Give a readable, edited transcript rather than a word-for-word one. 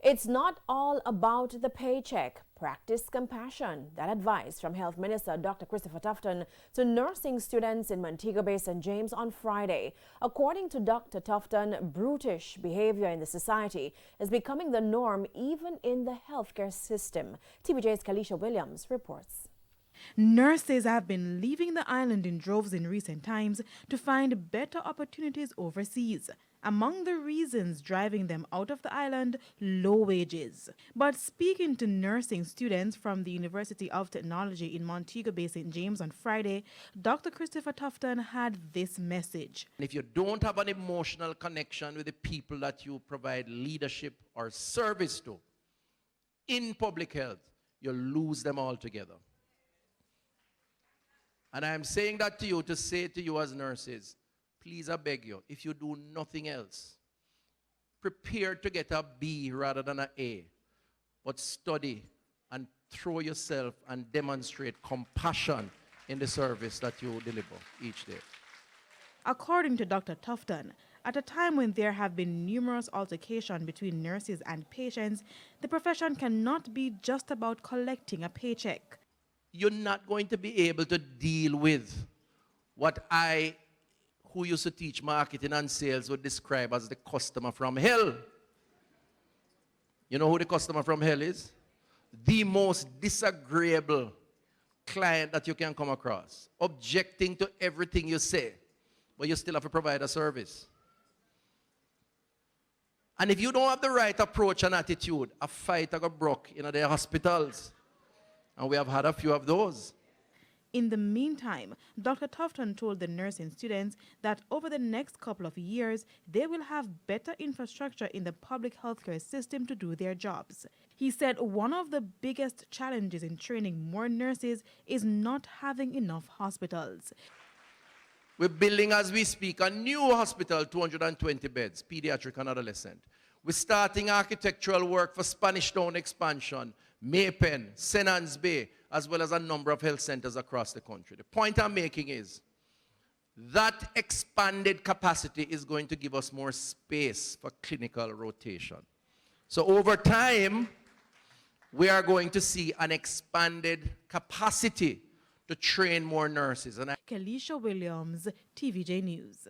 It's not all about the paycheck. Practice compassion. That advice from Health Minister Dr. Christopher Tufton to nursing students in Montego Bay St. James on Friday. According to Dr. Tufton, brutish behavior in the society is becoming the norm even in the healthcare system. TVJ's Kalisha Williams reports. Nurses have been leaving the island in droves in recent times to find better opportunities overseas. Among the reasons driving them out of the island, low wages. But speaking to nursing students from the University of Technology in Montego Bay St. James on Friday, Dr. Christopher Tufton had this message. If you don't have an emotional connection with the people that you provide leadership or service to in public health, you lose them altogether. And I am saying that to you to say to you as nurses, please, I beg you, if you do nothing else, prepare to get a B rather than an A, but study and throw yourself and demonstrate compassion in the service that you deliver each day. According to Dr. Tufton, at a time when there have been numerous altercations between nurses and patients, the profession cannot be just about collecting a paycheck. You're not going to be able to deal with what who used to teach marketing and sales would describe as the customer from hell. You know who the customer from hell is? The most disagreeable client that you can come across, objecting to everything you say, but you still have to provide a service. And if you don't have the right approach and attitude, a fight got broke in the hospitals. And we have had a few of those. In the meantime, Dr. Tufton told the nursing students that over the next couple of years, they will have better infrastructure in the public healthcare system to do their jobs. He said one of the biggest challenges in training more nurses is not having enough hospitals. We're building, as we speak, a new hospital, 220 beds, pediatric and adolescent. We're starting architectural work for Spanish Town expansion, Maypen, St. Anne's Bay, as well as a number of health centers across the country. The point I'm making is that expanded capacity is going to give us more space for clinical rotation. So over time, we are going to see an expanded capacity to train more nurses. Kalisha Williams, TVJ News.